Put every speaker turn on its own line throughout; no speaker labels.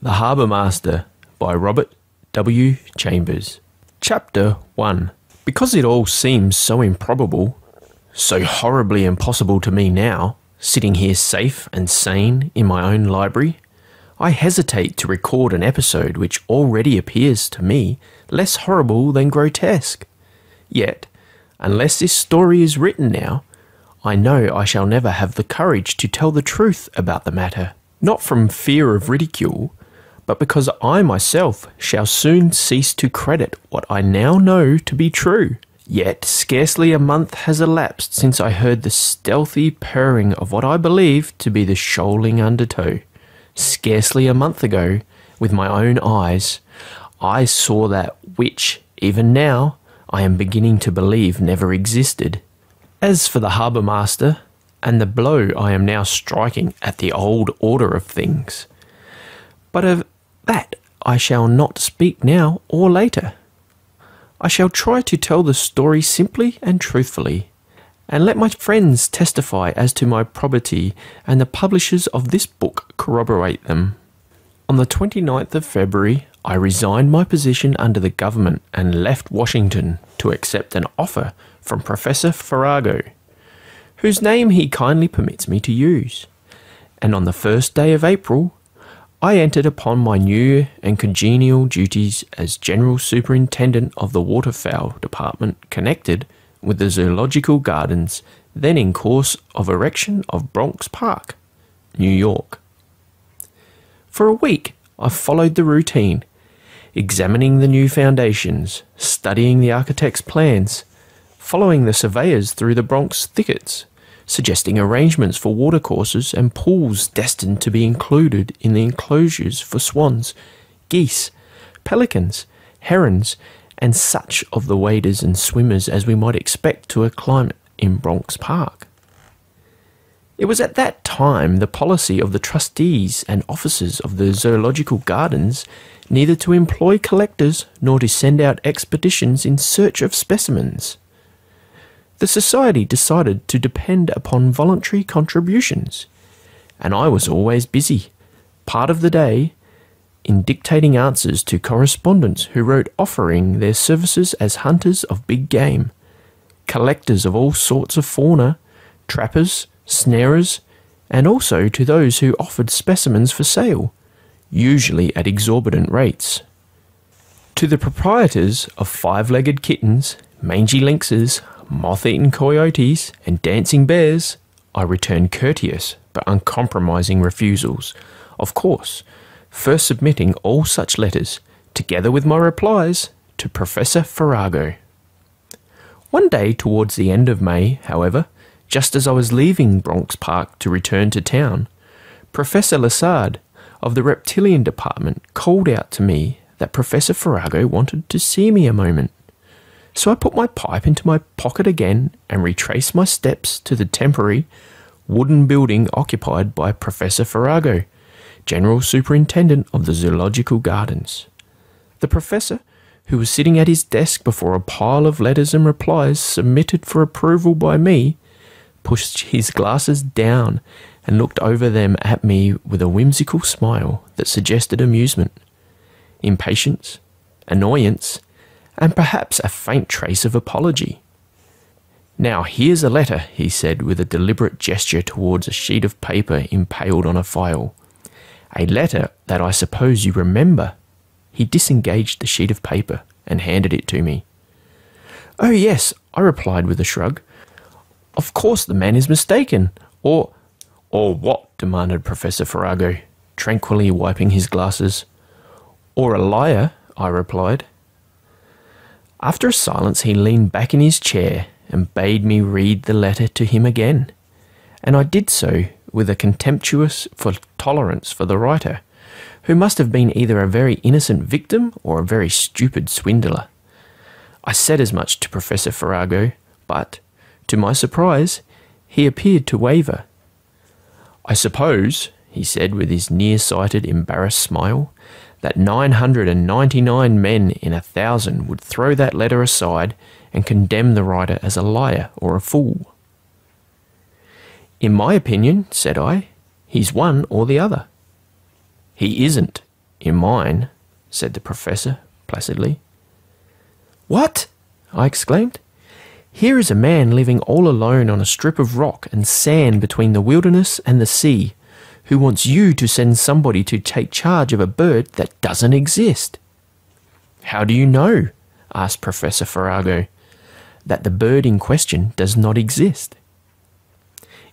The Harbour Master by Robert W. Chambers. Chapter 1. Because it all seems so improbable, so horribly impossible to me now, sitting here safe and sane in my own library, I hesitate to record an episode which already appears to me less horrible than grotesque. Yet, unless this story is written now, I know I shall never have the courage to tell the truth about the matter, not from fear of ridicule, but because I myself shall soon cease to credit what I now know to be true. Yet scarcely a month has elapsed since I heard the stealthy purring of what I believe to be the shoaling undertow. Scarcely a month ago, with my own eyes, I saw that which, even now, I am beginning to believe never existed. As for the harbour master, and the blow I am now striking at the old order of things, but of that I shall not speak now or later. I shall try to tell the story simply and truthfully, and let my friends testify as to my probity, and the publishers of this book corroborate them. On the 29th of February, I resigned my position under the government and left Washington to accept an offer from Professor Farrago, whose name he kindly permits me to use. And on the first day of April, I entered upon my new and congenial duties as General Superintendent of the Waterfowl Department connected with the Zoological Gardens then in course of erection of Bronx Park, New York. For a week I followed the routine, examining the new foundations, studying the architect's plans, following the surveyors through the Bronx thickets, suggesting arrangements for watercourses and pools destined to be included in the enclosures for swans, geese, pelicans, herons, and such of the waders and swimmers as we might expect to acclimate in Bronx Park. It was at that time the policy of the trustees and officers of the Zoological Gardens neither to employ collectors nor to send out expeditions in search of specimens. The society decided to depend upon voluntary contributions, and I was always busy, part of the day, in dictating answers to correspondents who wrote offering their services as hunters of big game, collectors of all sorts of fauna, trappers, snarers, and also to those who offered specimens for sale, usually at exorbitant rates. To the proprietors of five-legged kittens, mangy lynxes, moth-eaten coyotes, and dancing bears, I returned courteous but uncompromising refusals, of course, first submitting all such letters, together with my replies, to Professor Farrago. One day towards the end of May, however, just as I was leaving Bronx Park to return to town, Professor Lassard of the Reptilian Department called out to me that Professor Farrago wanted to see me a moment. So I put my pipe into my pocket again and retraced my steps to the temporary wooden building occupied by Professor Farrago, General Superintendent of the Zoological Gardens. The professor, who was sitting at his desk before a pile of letters and replies submitted for approval by me, pushed his glasses down and looked over them at me with a whimsical smile that suggested amusement, impatience, annoyance, and perhaps a faint trace of apology. "Now here's a letter," he said with a deliberate gesture towards a sheet of paper impaled on a file. "A letter that I suppose you remember." He disengaged the sheet of paper and handed it to me. "Oh yes," I replied with a shrug. "Of course the man is mistaken, or what?" demanded Professor Farrago, tranquilly wiping his glasses. "Or a liar," I replied. After a silence he leaned back in his chair and bade me read the letter to him again, and I did so with a contemptuous tolerance for the writer, who must have been either a very innocent victim or a very stupid swindler. I said as much to Professor Farrago, but, to my surprise, he appeared to waver. "I suppose," he said with his near-sighted, embarrassed smile, "that 999 men in 1,000 would throw that letter aside and condemn the writer as a liar or a fool." "In my opinion," said I, "he's one or the other." "He isn't," in mine," said the professor placidly. "What?" I exclaimed. "Here is a man living all alone on a strip of rock and sand between the wilderness and the sea, who wants you to send somebody to take charge of a bird that doesn't exist." "How do you know," asked Professor Farrago, "that the bird in question does not exist?"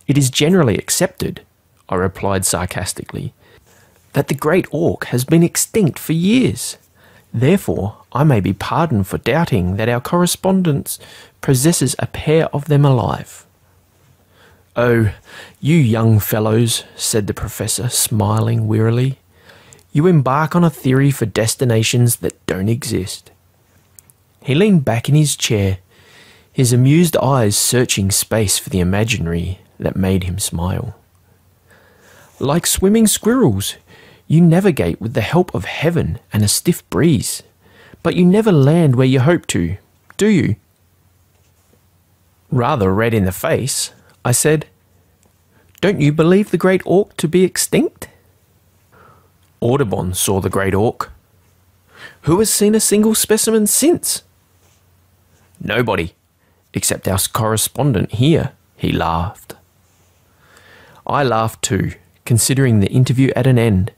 "It is generally accepted," I replied sarcastically, "that the great auk has been extinct for years. Therefore, I may be pardoned for doubting that our correspondent possesses a pair of them alive." "Oh, you young fellows," said the professor, smiling wearily. "You embark on a theory for destinations that don't exist." He leaned back in his chair, his amused eyes searching space for the imaginary that made him smile. "Like swimming squirrels, you navigate with the help of heaven and a stiff breeze, but you never land where you hope to, do you?" Rather red in the face, I said, "Don't you believe the great auk to be extinct?" "Audubon saw the great auk." "Who has seen a single specimen since?" "Nobody, except our correspondent here," he laughed. I laughed too, considering the interview at an end,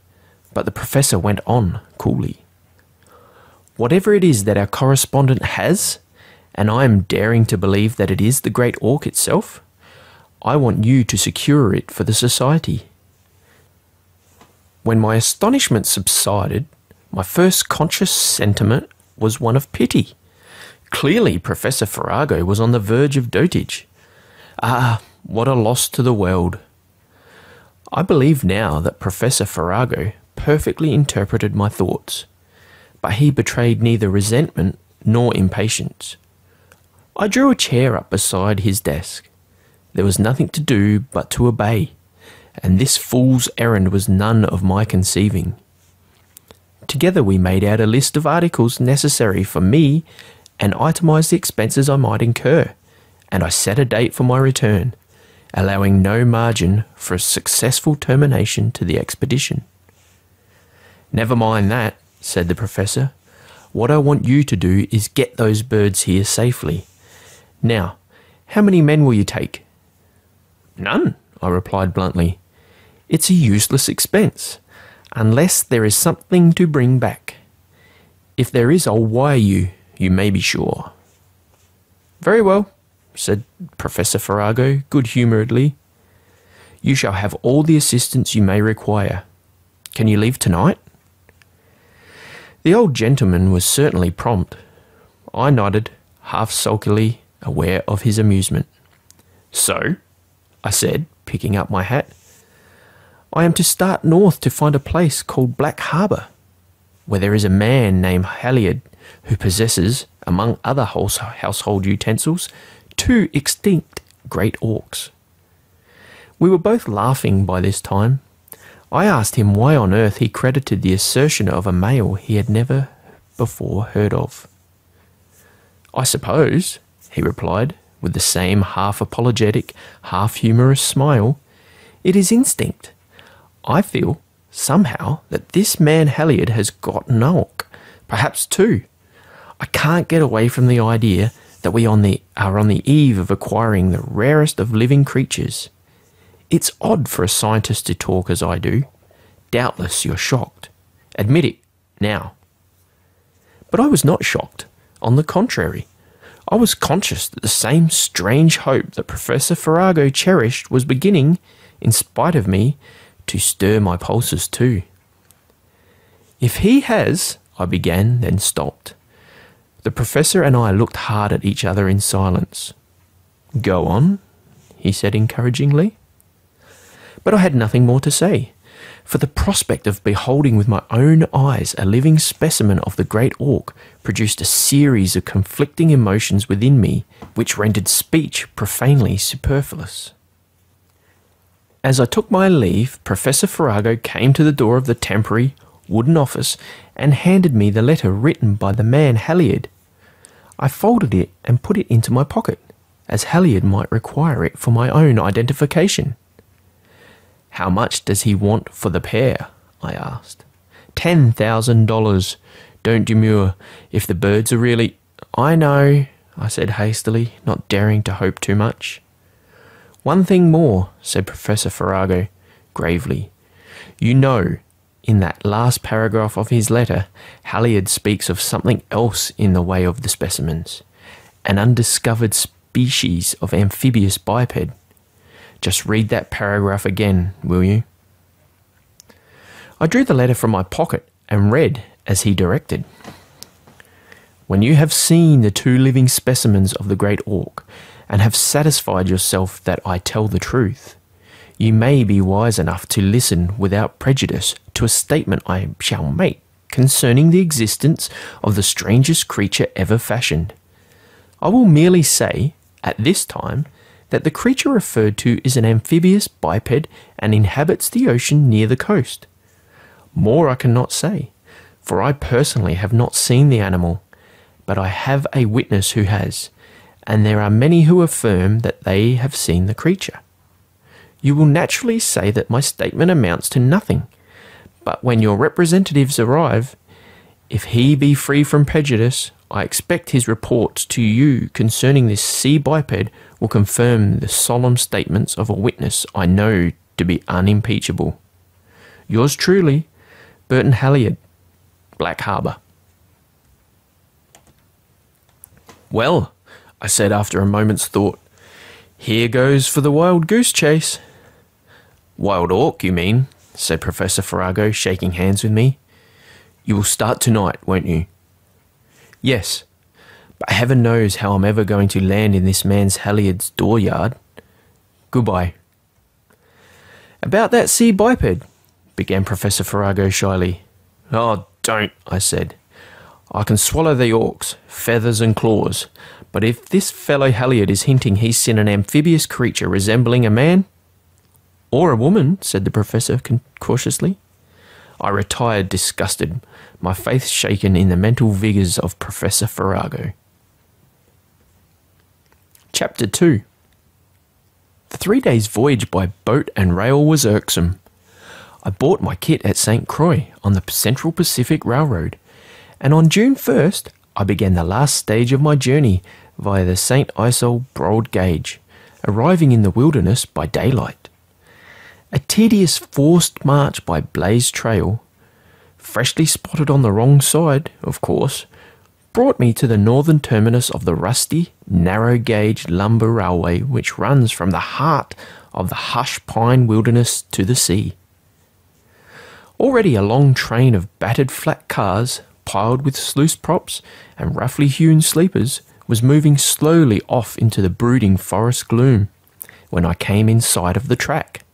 but the professor went on coolly. "Whatever it is that our correspondent has, and I am daring to believe that it is the great auk itself, I want you to secure it for the society." When my astonishment subsided, my first conscious sentiment was one of pity. Clearly, Professor Farrago was on the verge of dotage. Ah, what a loss to the world. I believe now that Professor Farrago perfectly interpreted my thoughts, but he betrayed neither resentment nor impatience. I drew a chair up beside his desk. There was nothing to do but to obey, and this fool's errand was none of my conceiving. Together we made out a list of articles necessary for me and itemised the expenses I might incur, and I set a date for my return, allowing no margin for a successful termination to the expedition. "Never mind that," said the professor. "What I want you to do is get those birds here safely. Now, how many men will you take?" "None," I replied bluntly. "It's a useless expense, unless there is something to bring back. If there is, I'll wire you, you may be sure." "Very well," said Professor Farrago good-humouredly. "You shall have all the assistance you may require. Can you leave tonight?" The old gentleman was certainly prompt. I nodded, half sulkily, aware of his amusement. "So," I said, picking up my hat, "I am to start north to find a place called Black Harbour, where there is a man named Halliard who possesses, among other household utensils, 2 extinct great auks." We were both laughing by this time. I asked him why on earth he credited the assertion of a male he had never before heard of. "I suppose," he replied, with the same half-apologetic, half-humorous smile, "it is instinct. I feel, somehow, that this man Halliard has got an auk, perhaps 2. I can't get away from the idea that we are on the eve of acquiring the rarest of living creatures. It's odd for a scientist to talk as I do. Doubtless you're shocked. Admit it, now." But I was not shocked. On the contrary, I was conscious that the same strange hope that Professor Farrago cherished was beginning, in spite of me, to stir my pulses too. "If he has," I began, then stopped. The professor and I looked hard at each other in silence. "Go on," he said encouragingly. But I had nothing more to say, for the prospect of beholding with my own eyes a living specimen of the great auk produced a series of conflicting emotions within me which rendered speech profanely superfluous. As I took my leave, Professor Farrago came to the door of the temporary wooden office and handed me the letter written by the man Halliard. I folded it and put it into my pocket, as Halliard might require it for my own identification. "How much does he want for the pair?" I asked. $10,000. Don't demur. If the birds are really... I know, I said hastily, not daring to hope too much. One thing more, said Professor Farrago, gravely. You know, in that last paragraph of his letter, Halliard speaks of something else in the way of the specimens. An undiscovered species of amphibious biped. Just read that paragraph again, will you? I drew the letter from my pocket and read as he directed. When you have seen the 2 living specimens of the great auk, and have satisfied yourself that I tell the truth, you may be wise enough to listen without prejudice to a statement I shall make concerning the existence of the strangest creature ever fashioned. I will merely say, at this time, that the creature referred to is an amphibious biped and inhabits the ocean near the coast. More I cannot say, for I personally have not seen the animal, but I have a witness who has, and there are many who affirm that they have seen the creature. You will naturally say that my statement amounts to nothing, but when your representatives arrive, if he be free from prejudice, I expect his reports to you concerning this sea biped will confirm the solemn statements of a witness I know to be unimpeachable. Yours truly, Burton Halliard, Black Harbour. Well, I said after a moment's thought, here goes for the wild goose chase. Wild auk, you mean, said Professor Farrago, shaking hands with me. You will start tonight, won't you? Yes, but heaven knows how I'm ever going to land in this man's Halliard's dooryard. Goodbye. About that sea biped, began Professor Farrago shyly. Oh, don't, I said. I can swallow the auks, feathers and claws, but if this fellow Halliard is hinting he's seen an amphibious creature resembling a man... Or a woman, said the Professor cautiously. I retired disgusted, my faith shaken in the mental vigours of Professor Farrago. Chapter 2. The 3 days' voyage by boat and rail was irksome. I bought my kit at St. Croix on the Central Pacific Railroad, and on June 1st I began the last stage of my journey via the St. Isolde broad gauge, arriving in the wilderness by daylight. A tedious forced march by blazed trail, freshly spotted on the wrong side, of course, brought me to the northern terminus of the rusty, narrow-gauge lumber railway which runs from the heart of the hush pine wilderness to the sea. Already a long train of battered flat cars, piled with sluice props and roughly hewn sleepers, was moving slowly off into the brooding forest gloom when I came in sight of the track.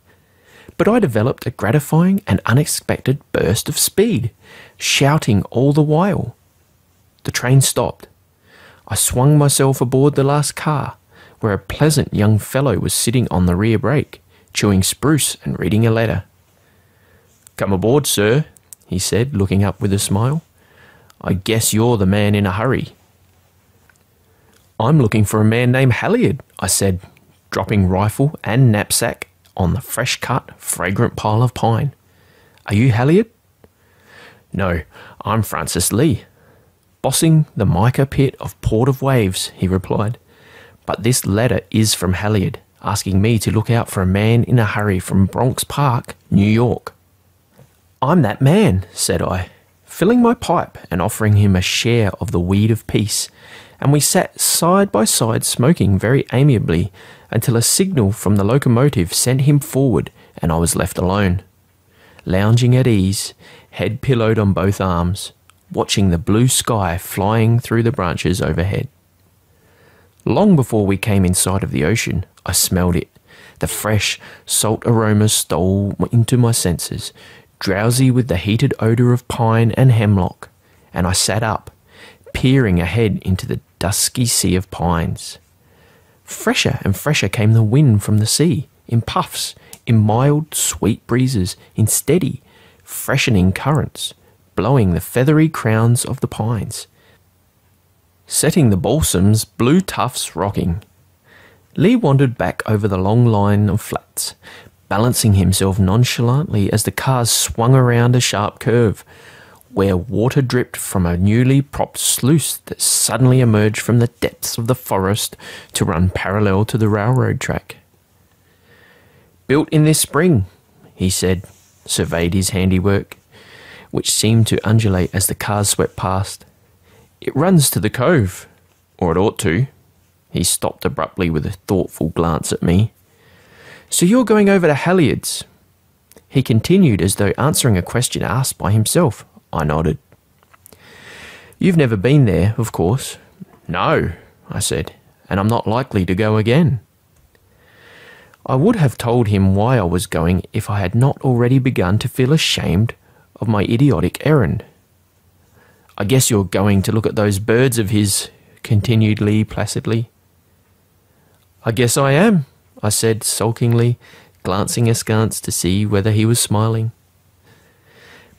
But I developed a gratifying and unexpected burst of speed, shouting all the while. The train stopped. I swung myself aboard the last car, where a pleasant young fellow was sitting on the rear brake, chewing spruce and reading a letter. Come aboard, sir, he said, looking up with a smile. I guess you're the man in a hurry. I'm looking for a man named Halliard, I said, dropping rifle and knapsack on the fresh-cut, fragrant pile of pine. Are you Halliard? No, I'm Francis Lee. Bossing the mica pit of Port of Waves, he replied. But this letter is from Halliard, asking me to look out for a man in a hurry from Bronx Park, New York. I'm that man, said I, filling my pipe and offering him a share of the weed of peace, and we sat side by side smoking very amiably until a signal from the locomotive sent him forward and I was left alone, lounging at ease, head pillowed on both arms, watching the blue sky flying through the branches overhead. Long before we came in sight of the ocean, I smelled it. The fresh, salt aromas stole into my senses, drowsy with the heated odour of pine and hemlock, and I sat up, peering ahead into the dusky sea of pines. Fresher and fresher came the wind from the sea, in puffs, in mild, sweet breezes, in steady, freshening currents, blowing the feathery crowns of the pines, setting the balsam's blue tufts rocking. Lee wandered back over the long line of flats, balancing himself nonchalantly as the cars swung around a sharp curve, where water dripped from a newly propped sluice that suddenly emerged from the depths of the forest to run parallel to the railroad track. "Built in this spring," he said, surveyed his handiwork, which seemed to undulate as the cars swept past. "It runs to the cove, or it ought to." He stopped abruptly with a thoughtful glance at me. "So you're going over to Halliard's?" He continued as though answering a question asked by himself. I nodded. "You've never been there, of course?" "No," I said, "and I'm not likely to go again." I would have told him why I was going if I had not already begun to feel ashamed of my idiotic errand. "I guess you're going to look at those birds of his," continued Lee placidly. "I guess I am," I said sulkingly, glancing askance to see whether he was smiling.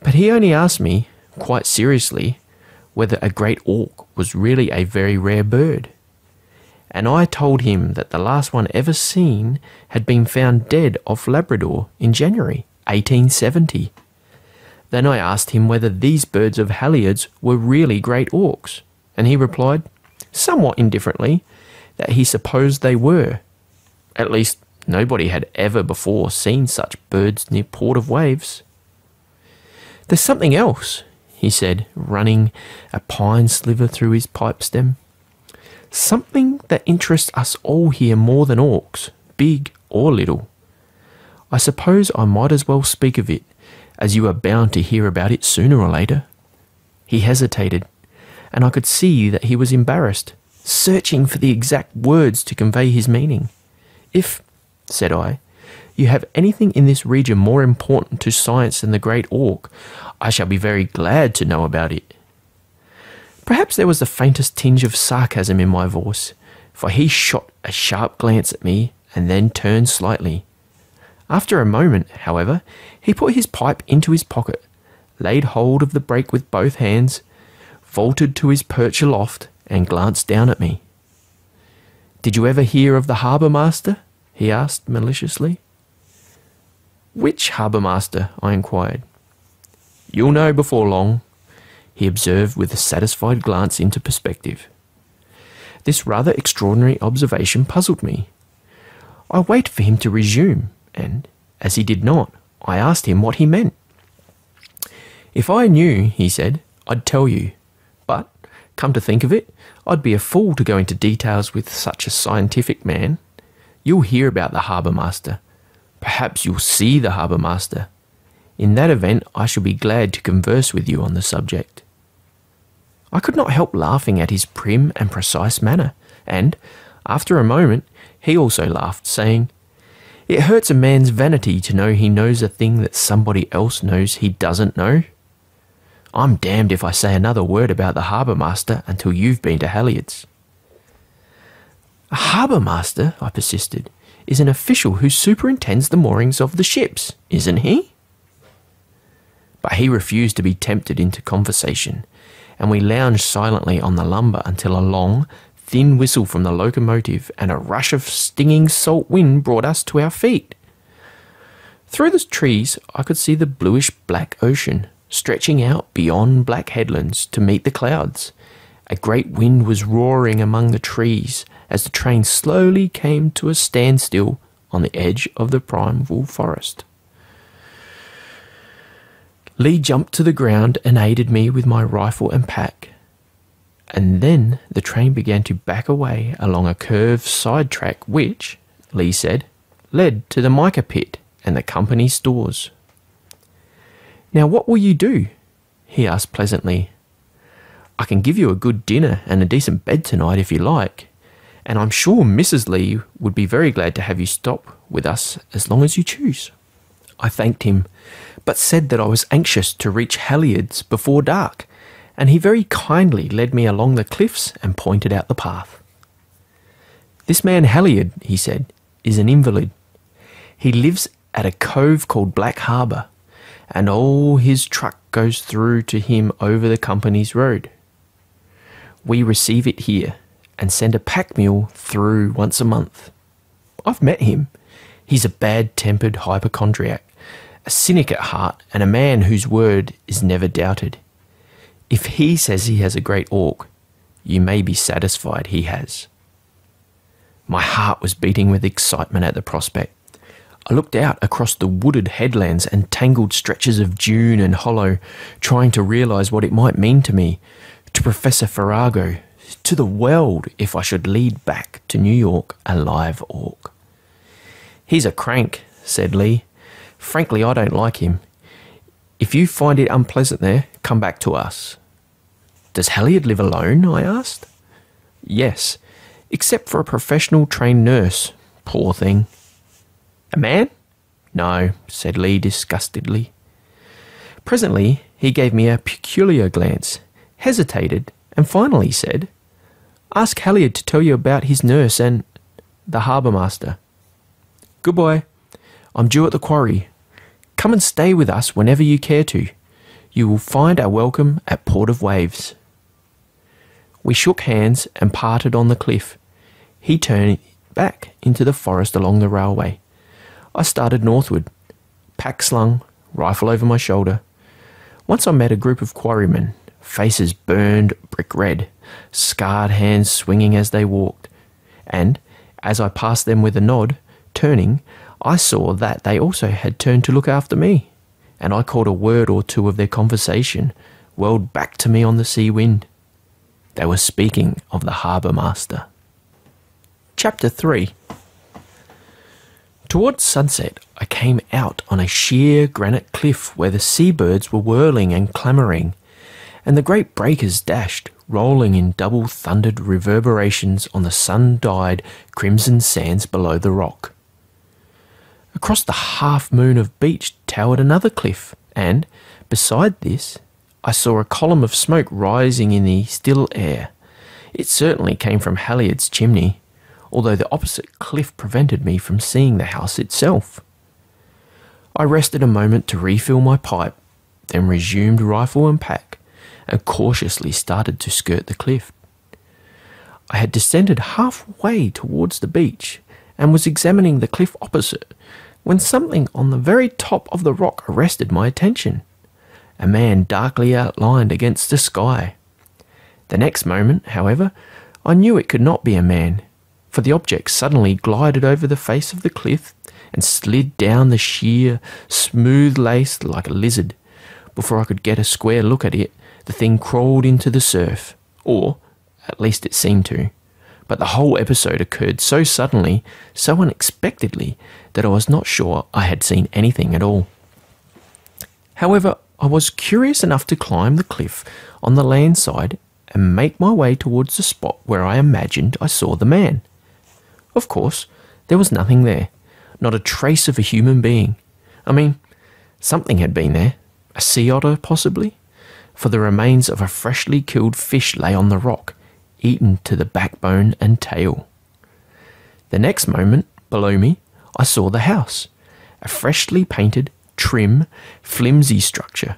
But he only asked me, quite seriously, whether a great auk was really a very rare bird. And I told him that the last one ever seen had been found dead off Labrador in January 1870. Then I asked him whether these birds of Halliard's were really great auks, and he replied, somewhat indifferently, that he supposed they were. At least nobody had ever before seen such birds near Port of Waves. "There's something else," he said, running a pine sliver through his pipe stem. "Something that interests us all here more than auks, big or little. I suppose I might as well speak of it, as you are bound to hear about it sooner or later." He hesitated, and I could see that he was embarrassed, searching for the exact words to convey his meaning. "If," said I, "you have anything in this region more important to science than the great auk, I shall be very glad to know about it." Perhaps there was the faintest tinge of sarcasm in my voice, for he shot a sharp glance at me and then turned slightly. After a moment, however, he put his pipe into his pocket, laid hold of the brake with both hands, vaulted to his perch aloft, and glanced down at me. "Did you ever hear of the harbour master?" he asked maliciously. "Which harbour master?" I inquired. "You'll know before long," he observed with a satisfied glance into perspective. This rather extraordinary observation puzzled me. I waited for him to resume, and, as he did not, I asked him what he meant. "If I knew," he said, "I'd tell you. But, come to think of it, I'd be a fool to go into details with such a scientific man. You'll hear about the harbour master. Perhaps you'll see the harbour master. In that event, I shall be glad to converse with you on the subject." I could not help laughing at his prim and precise manner, and, after a moment, he also laughed, saying, "It hurts a man's vanity to know he knows a thing that somebody else knows he doesn't know. I'm damned if I say another word about the harbour master until you've been to Halliard's." "A harbour master," I persisted, "is an official who superintends the moorings of the ships, isn't he?" But he refused to be tempted into conversation, and we lounged silently on the lumber until a long, thin whistle from the locomotive and a rush of stinging salt wind brought us to our feet. Through the trees I could see the bluish-black ocean, stretching out beyond black headlands to meet the clouds. A great wind was roaring among the trees as the train slowly came to a standstill on the edge of the primeval forest. Lee jumped to the ground and aided me with my rifle and pack. And then the train began to back away along a curved side track which, Lee said, led to the mica pit and the company's stores. "Now what will you do?" he asked pleasantly. "I can give you a good dinner and a decent bed tonight if you like, and I'm sure Mrs. Lee would be very glad to have you stop with us as long as you choose." I thanked him, but said that I was anxious to reach Halliard's before dark, and he very kindly led me along the cliffs and pointed out the path. "This man Halliard," he said, "is an invalid. He lives at a cove called Black Harbour, and all his truck goes through to him over the company's road. We receive it here and send a pack mule through once a month. I've met him. He's a bad-tempered hypochondriac, a cynic at heart, and a man whose word is never doubted. If he says he has a great orc, you may be satisfied he has." My heart was beating with excitement at the prospect. I looked out across the wooded headlands and tangled stretches of dune and hollow, trying to realise what it might mean to me, to Professor Farrago, to the world if I should lead back to New York a live orc. "He's a crank," said Lee. "Frankly, I don't like him. If you find it unpleasant there, come back to us." "Does Halliard live alone?" I asked. "Yes, except for a professional trained nurse. Poor thing." "A man?" "No," said Lee disgustedly. Presently he gave me a peculiar glance, hesitated, and finally said, "Ask Halliard to tell you about his nurse and the harbour master. Goodbye. I'm due at the quarry. Come and stay with us whenever you care to. You will find our welcome at Port of Waves." We shook hands and parted on the cliff. He turned back into the forest along the railway. I started northward, pack slung, rifle over my shoulder. Once I met a group of quarrymen, faces burned brick red, scarred hands swinging as they walked, and, as I passed them with a nod, turning, I saw that they also had turned to look after me, and I caught a word or two of their conversation whirled back to me on the sea wind. They were speaking of the harbour master. Chapter 3. Towards sunset, I came out on a sheer granite cliff where the seabirds were whirling and clamouring, and the great breakers dashed, rolling in double-thundered reverberations on the sun-dyed crimson sands below the rock. Across the half-moon of beach towered another cliff, and, beside this, I saw a column of smoke rising in the still air. It certainly came from Halliard's chimney, although the opposite cliff prevented me from seeing the house itself. I rested a moment to refill my pipe, then resumed rifle and pack, and cautiously started to skirt the cliff. I had descended halfway towards the beach and was examining the cliff opposite when something on the very top of the rock arrested my attention. A man darkly outlined against the sky. The next moment, however, I knew it could not be a man, for the object suddenly glided over the face of the cliff and slid down the sheer, smooth lace like a lizard. Before I could get a square look at it, the thing crawled into the surf, or at least it seemed to. But the whole episode occurred so suddenly, so unexpectedly, that I was not sure I had seen anything at all. However, I was curious enough to climb the cliff on the land side and make my way towards the spot where I imagined I saw the man. Of course, there was nothing there, not a trace of a human being. I mean, something had been there, a sea otter possibly, for the remains of a freshly killed fish lay on the rock, eaten to the backbone and tail. The next moment, below me, I saw the house, a freshly painted, trim, flimsy structure.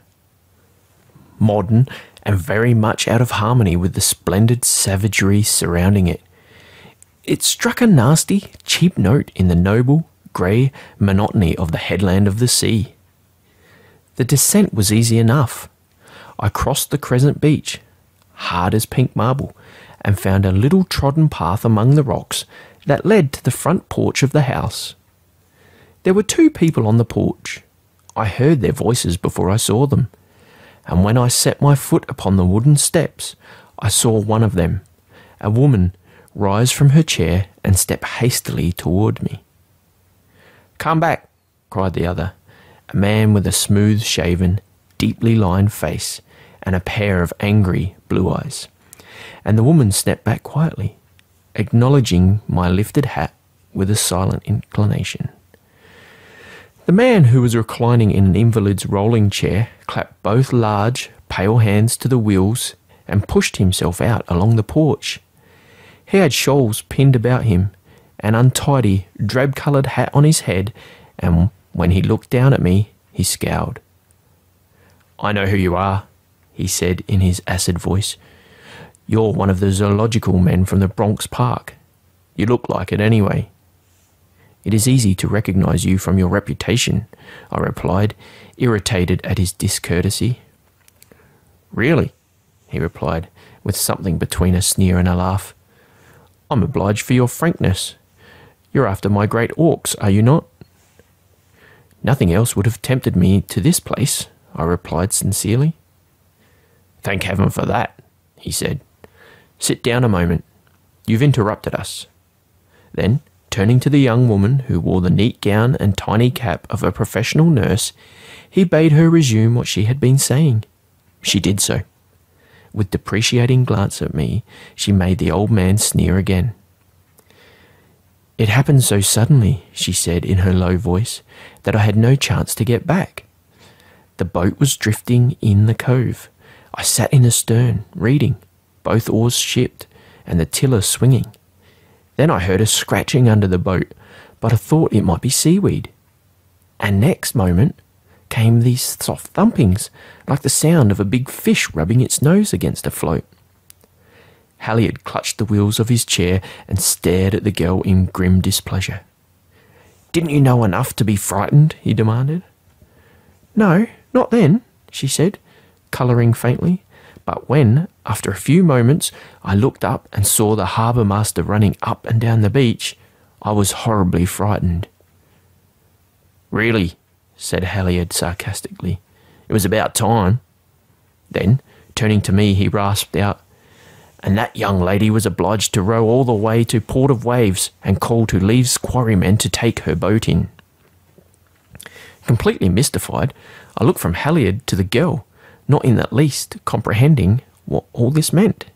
Modern and very much out of harmony with the splendid savagery surrounding it. It struck a nasty, cheap note in the noble, grey monotony of the headland of the sea. The descent was easy enough. I crossed the crescent beach, hard as pink marble, and found a little trodden path among the rocks that led to the front porch of the house. There were two people on the porch. I heard their voices before I saw them, and when I set my foot upon the wooden steps, I saw one of them, a woman, rise from her chair and step hastily toward me. "Come back," cried the other, a man with a smooth-shaven, deeply lined face and a pair of angry blue eyes, and the woman stepped back quietly, acknowledging my lifted hat with a silent inclination. The man, who was reclining in an invalid's rolling chair, clapped both large, pale hands to the wheels and pushed himself out along the porch. He had shawls pinned about him, an untidy, drab-coloured hat on his head, and when he looked down at me, he scowled. "I know who you are," he said in his acid voice. "You're one of the zoological men from the Bronx Park. You look like it anyway." It is easy to recognize you from your reputation, I replied, irritated at his discourtesy. Really? He replied, with something between a sneer and a laugh. I'm obliged for your frankness. You're after my great orcs, are you not? Nothing else would have tempted me to this place, I replied sincerely. Thank heaven for that, he said. Sit down a moment. You've interrupted us. Then, turning to the young woman who wore the neat gown and tiny cap of a professional nurse, he bade her resume what she had been saying. She did so. With depreciating glance at me, she made the old man sneer again. It happened so suddenly, she said in her low voice, that I had no chance to get back. The boat was drifting in the cove. I sat in the stern, reading, both oars shipped, and the tiller swinging. Then I heard a scratching under the boat, but I thought it might be seaweed. And next moment came these soft thumpings, like the sound of a big fish rubbing its nose against a float. Halliard clutched the wheels of his chair and stared at the girl in grim displeasure. Didn't you know enough to be frightened? He demanded. No, not then, she said, colouring faintly. But when, after a few moments, I looked up and saw the harbour master running up and down the beach, I was horribly frightened. Really, said Halliard sarcastically. It was about time. Then, turning to me, he rasped out, and that young lady was obliged to row all the way to Port of Waves and call to Lee's quarrymen to take her boat in. Completely mystified, I looked from Halliard to the girl, not in the least comprehending what all this meant.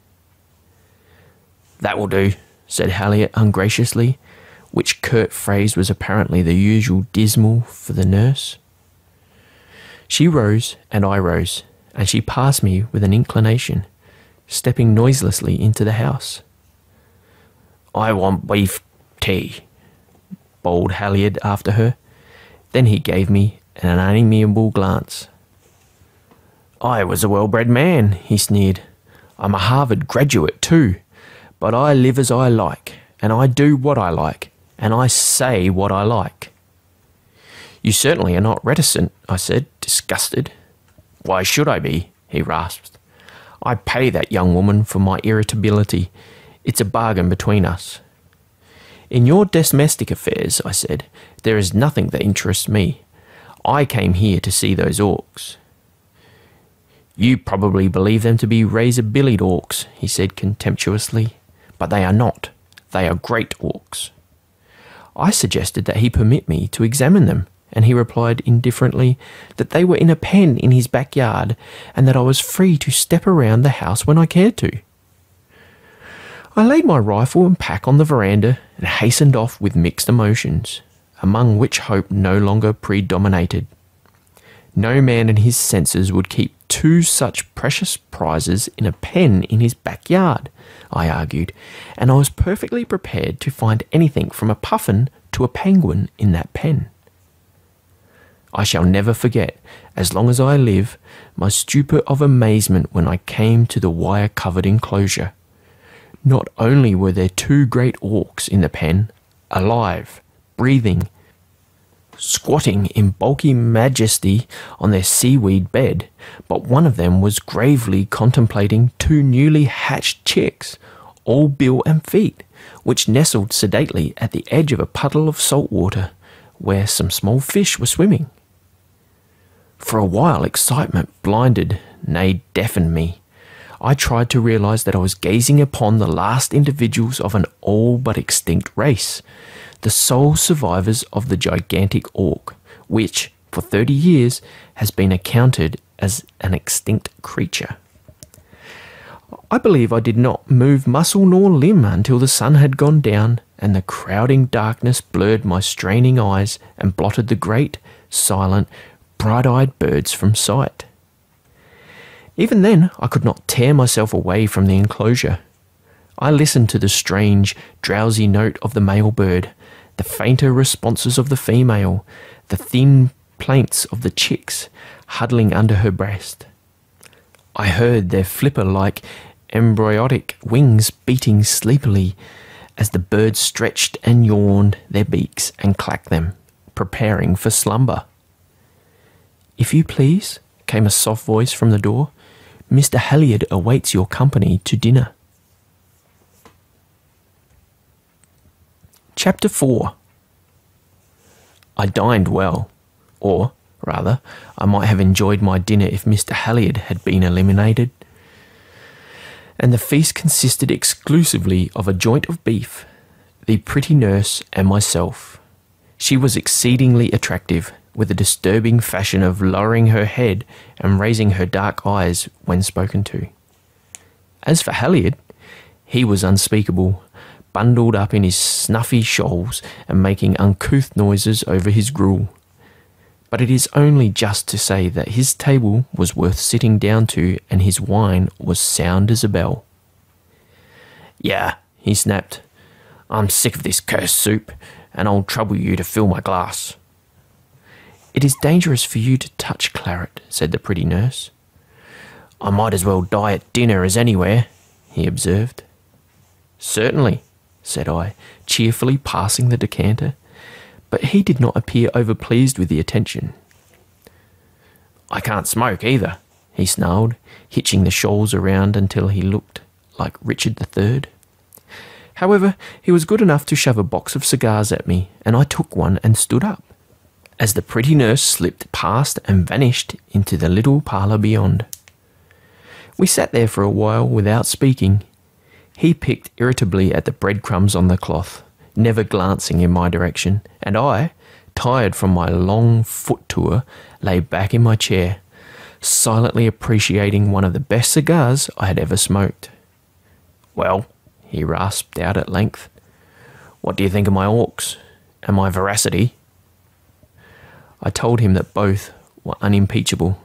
That will do, said Halliard ungraciously, which curt phrase was apparently the usual dismal for the nurse. She rose and I rose, and she passed me with an inclination, stepping noiselessly into the house. I want beef tea, bawled Halliard after her. Then he gave me an unamiable glance. I was a well-bred man, he sneered. I'm a Harvard graduate too, but I live as I like, and I do what I like, and I say what I like. You certainly are not reticent, I said, disgusted. Why should I be? He rasped. I pay that young woman for my irritability. It's a bargain between us. In your domestic affairs, I said, there is nothing that interests me. I came here to see those orcs. You probably believe them to be razor-billed orcs, he said contemptuously, but they are not. They are great orcs. I suggested that he permit me to examine them, and he replied indifferently that they were in a pen in his backyard and that I was free to step around the house when I cared to. I laid my rifle and pack on the veranda and hastened off with mixed emotions, among which hope no longer predominated. No man in his senses would keep two such precious prizes in a pen in his backyard, I argued, and I was perfectly prepared to find anything from a puffin to a penguin in that pen. I shall never forget, as long as I live, my stupor of amazement when I came to the wire-covered enclosure. Not only were there two great orcs in the pen, alive, breathing, squatting in bulky majesty on their seaweed bed, but one of them was gravely contemplating two newly hatched chicks, all bill and feet, which nestled sedately at the edge of a puddle of salt water, where some small fish were swimming. For a while excitement blinded, nay deafened me. I tried to realize that I was gazing upon the last individuals of an all but extinct race, the sole survivors of the gigantic orc, which, for 30 years, has been accounted as an extinct creature. I believe I did not move muscle nor limb until the sun had gone down and the crowding darkness blurred my straining eyes and blotted the great, silent, bright-eyed birds from sight. Even then, I could not tear myself away from the enclosure. I listened to the strange, drowsy note of the male bird, the fainter responses of the female, the thin plaints of the chicks huddling under her breast. I heard their flipper-like embryonic wings beating sleepily, as the birds stretched and yawned their beaks and clacked them, preparing for slumber. "If you please," came a soft voice from the door, "Mr. Halliard awaits your company to dinner." Chapter 4. I dined well, or, rather, I might have enjoyed my dinner if Mr. Halliard had been eliminated. And the feast consisted exclusively of a joint of beef, the pretty nurse and myself. She was exceedingly attractive, with a disturbing fashion of lowering her head and raising her dark eyes when spoken to. As for Halliard, he was unspeakable, bundled up in his snuffy shawls and making uncouth noises over his gruel. But it is only just to say that his table was worth sitting down to and his wine was sound as a bell. "Yeah," he snapped, "I'm sick of this cursed soup, and I'll trouble you to fill my glass." "It is dangerous for you to touch claret," said the pretty nurse. "I might as well die at dinner as anywhere," he observed. "Certainly," said I, cheerfully passing the decanter, but he did not appear overpleased with the attention. "I can't smoke either," he snarled, hitching the shawls around until he looked like Richard III. However, he was good enough to shove a box of cigars at me, and I took one and stood up, as the pretty nurse slipped past and vanished into the little parlour beyond. We sat there for a while without speaking. He picked irritably at the breadcrumbs on the cloth, never glancing in my direction, and I, tired from my long foot tour, lay back in my chair, silently appreciating one of the best cigars I had ever smoked. "Well," he rasped out at length, "what do you think of my orcs and my veracity?" I told him that both were unimpeachable.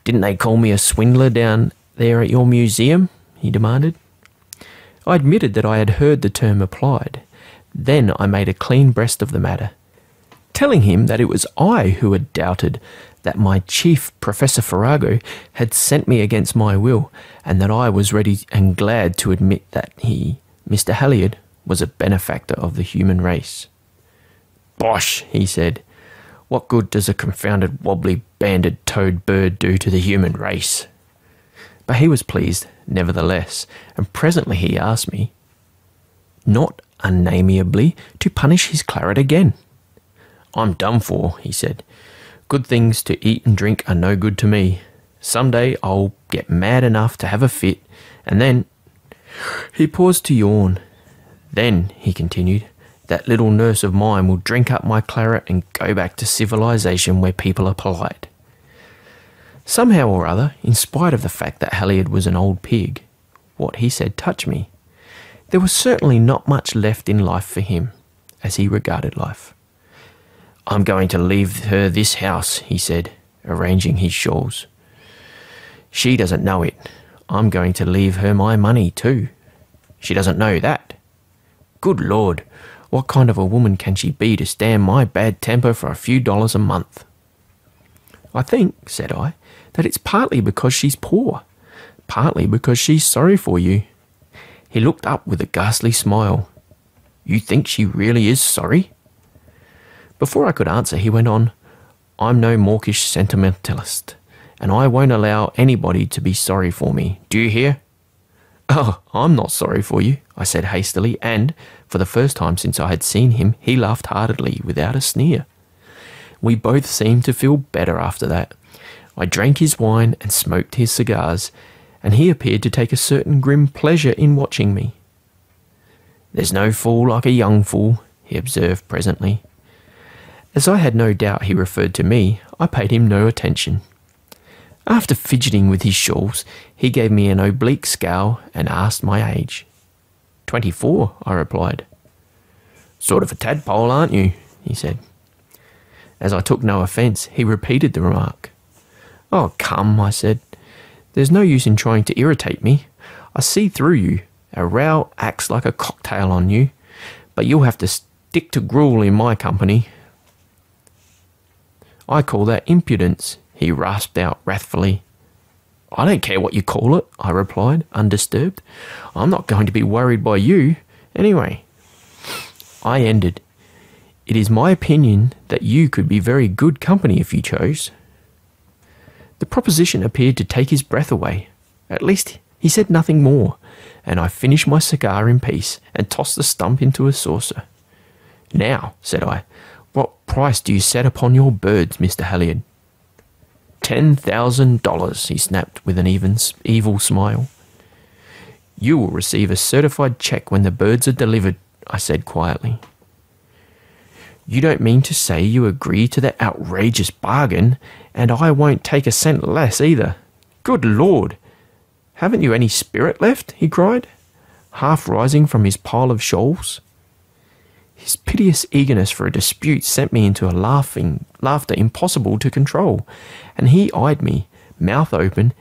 "Didn't they call me a swindler down there at your museum?" he demanded. I admitted that I had heard the term applied. Then I made a clean breast of the matter, telling him that it was I who had doubted that my chief, Professor Farrago, had sent me against my will, and that I was ready and glad to admit that he, Mr. Halliard, was a benefactor of the human race. "Bosh," he said. "What good does a confounded wobbly banded toad bird do to the human race?" But he was pleased, nevertheless, and presently he asked me, not unamiably, to punish his claret again. "I'm done for," he said. "Good things to eat and drink are no good to me. Some day I'll get mad enough to have a fit, and then—" He paused to yawn. "Then," he continued, "that little nurse of mine will drink up my claret and go back to civilization where people are polite." Somehow or other, in spite of the fact that Halliard was an old pig, what he said touched me. There was certainly not much left in life for him, as he regarded life. "I'm going to leave her this house," he said, arranging his shawls. "She doesn't know it. I'm going to leave her my money too. She doesn't know that. Good Lord, what kind of a woman can she be to stand my bad temper for a few dollars a month?" "I think," said I, "that it's partly because she's poor, partly because she's sorry for you." He looked up with a ghastly smile. "You think she really is sorry?" Before I could answer, he went on, "I'm no mawkish sentimentalist, and I won't allow anybody to be sorry for me. Do you hear?" "Oh, I'm not sorry for you," I said hastily, and, for the first time since I had seen him, he laughed heartily without a sneer. We both seemed to feel better after that. I drank his wine and smoked his cigars, and he appeared to take a certain grim pleasure in watching me. "There's no fool like a young fool," he observed presently. As I had no doubt he referred to me, I paid him no attention. After fidgeting with his shawls, he gave me an oblique scowl and asked my age. 24, I replied. "Sort of a tadpole, aren't you?" he said. As I took no offence, he repeated the remark. "Oh, come," I said. "There's no use in trying to irritate me. I see through you. A row acts like a cocktail on you, but you'll have to stick to gruel in my company." "I call that impudence," he rasped out wrathfully. "I don't care what you call it," I replied, undisturbed. "I'm not going to be worried by you. Anyway, I ended. It is my opinion that you could be very good company if you chose. The proposition appeared to take his breath away. At least he said nothing more, and I finished my cigar in peace and tossed the stump into a saucer. Now, said I, what price do you set upon your birds, Mr. Halliard? $10,000, he snapped with an evil smile. You will receive a certified cheque when the birds are delivered, I said quietly. You don't mean to say you agree to that outrageous bargain, and I won't take a cent less either. Good Lord! Haven't you any spirit left? He cried, half rising from his pile of shawls. His piteous eagerness for a dispute sent me into a laughter impossible to control, and he eyed me, mouth open,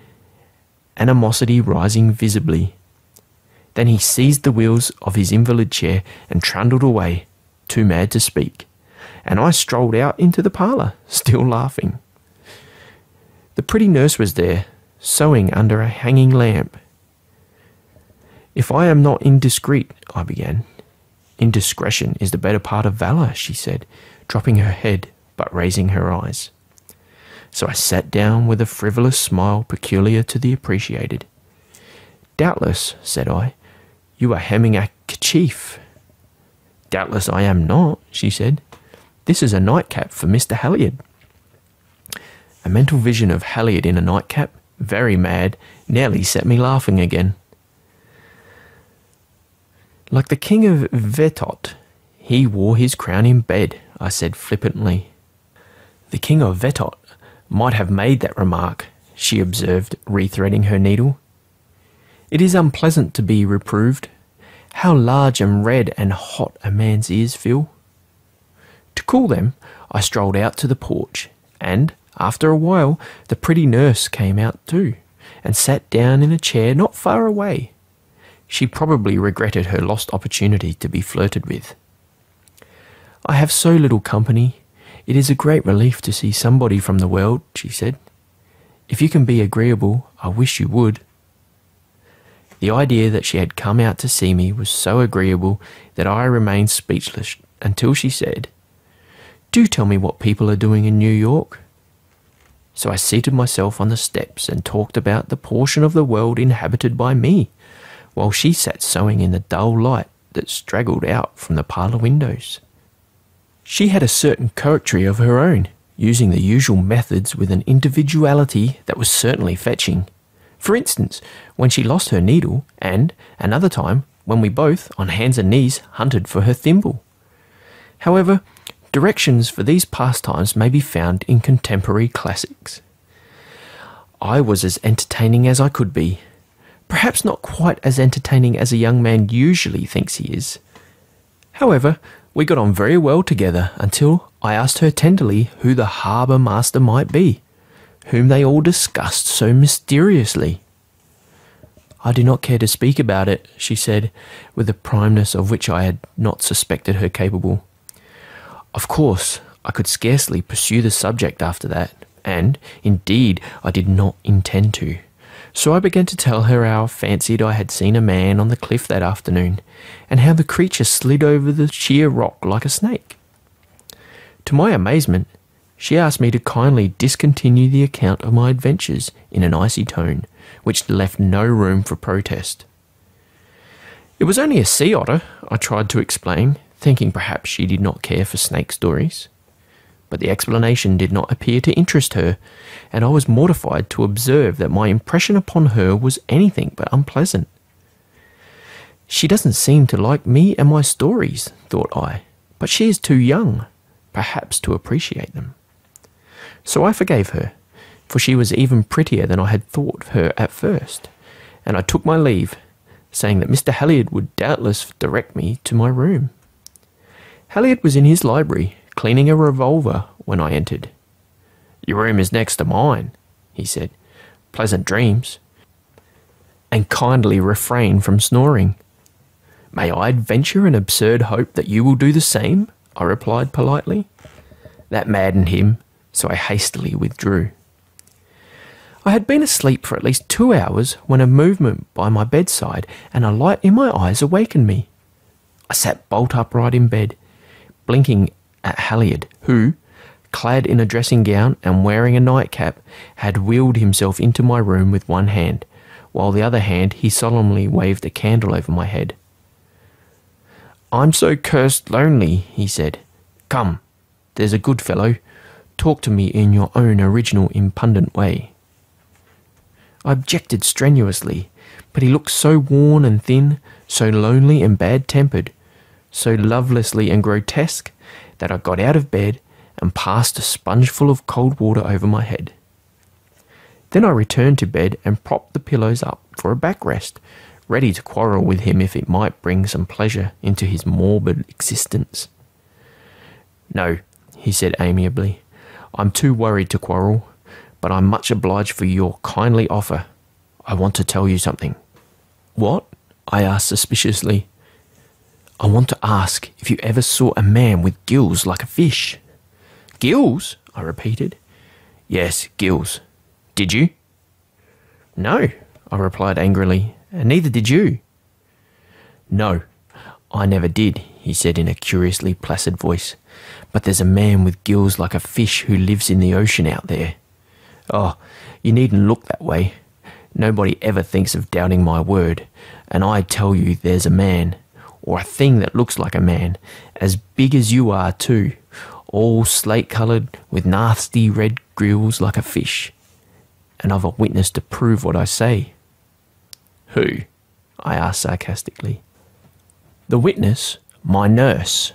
animosity rising visibly. Then he seized the wheels of his invalid chair and trundled away, too mad to speak, and I strolled out into the parlour, still laughing. The pretty nurse was there, sewing under a hanging lamp. If I am not indiscreet, I began. Indiscretion is the better part of valour, she said, dropping her head but raising her eyes. So I sat down with a frivolous smile peculiar to the appreciated. Doubtless, said I, you are hemming a kerchief. Doubtless I am not, she said. This is a nightcap for Mr. Halliard. A mental vision of Halliard in a nightcap, very mad, nearly set me laughing again. Like the king of Vetot, he wore his crown in bed, I said flippantly. The king of Vetot might have made that remark, she observed, rethreading her needle. It is unpleasant to be reproved. How large and red and hot a man's ears feel. To cool them, I strolled out to the porch, and, after a while, the pretty nurse came out too, and sat down in a chair not far away. She probably regretted her lost opportunity to be flirted with. I have so little company. It is a great relief to see somebody from the world, she said. If you can be agreeable, I wish you would. The idea that she had come out to see me was so agreeable that I remained speechless until she said, Do tell me what people are doing in New York. So I seated myself on the steps and talked about the portion of the world inhabited by me, while she sat sewing in the dull light that straggled out from the parlour windows. She had a certain coquetry of her own, using the usual methods with an individuality that was certainly fetching. For instance, when she lost her needle, and, another time, when we both, on hands and knees, hunted for her thimble. However, directions for these pastimes may be found in contemporary classics. I was as entertaining as I could be. Perhaps not quite as entertaining as a young man usually thinks he is. However, we got on very well together until I asked her tenderly who the harbour master might be, whom they all discussed so mysteriously. I do not care to speak about it, she said, with a primeness of which I had not suspected her capable. Of course, I could scarcely pursue the subject after that, and, indeed, I did not intend to. So I began to tell her how I fancied I had seen a man on the cliff that afternoon, and how the creature slid over the sheer rock like a snake. To my amazement, she asked me to kindly discontinue the account of my adventures in an icy tone, which left no room for protest. It was only a sea otter, I tried to explain, thinking perhaps she did not care for snake stories. But the explanation did not appear to interest her, and I was mortified to observe that my impression upon her was anything but unpleasant. She doesn't seem to like me and my stories, thought I, but she is too young, perhaps, to appreciate them. So I forgave her, for she was even prettier than I had thought her at first, and I took my leave, saying that Mr. Halliard would doubtless direct me to my room. Halliard was in his library, cleaning a revolver, when I entered. "Your room is next to mine," he said. "Pleasant dreams." And kindly refrain from snoring. "May I venture an absurd hope that you will do the same?" I replied politely. That maddened him, so I hastily withdrew. I had been asleep for at least 2 hours when a movement by my bedside and a light in my eyes awakened me. I sat bolt upright in bed, blinking at Halliard, who, clad in a dressing gown and wearing a nightcap, had wheeled himself into my room with one hand, while the other hand he solemnly waved a candle over my head. "I'm so cursed lonely," he said. "Come, there's a good fellow. Talk to me in your own original impudent way." I objected strenuously, but he looked so worn and thin, so lonely and bad-tempered, so lovelessly and grotesque, that I got out of bed and passed a spongeful of cold water over my head. Then I returned to bed and propped the pillows up for a backrest, ready to quarrel with him if it might bring some pleasure into his morbid existence. "No," he said amiably, "I'm too worried to quarrel, but I'm much obliged for your kindly offer. I want to tell you something." "What?" I asked suspiciously. "I want to ask if you ever saw a man with gills like a fish." "Gills?" I repeated. "Yes, gills. Did you?" "No," I replied angrily, "and neither did you." "No, I never did," he said in a curiously placid voice, "but there's a man with gills like a fish who lives in the ocean out there. Oh, you needn't look that way. Nobody ever thinks of doubting my word, and I tell you there's a man, or a thing that looks like a man, as big as you are too, all slate-coloured with nasty red gills like a fish. And I've a witness to prove what I say." "Who?" I asked sarcastically. "The witness, my nurse."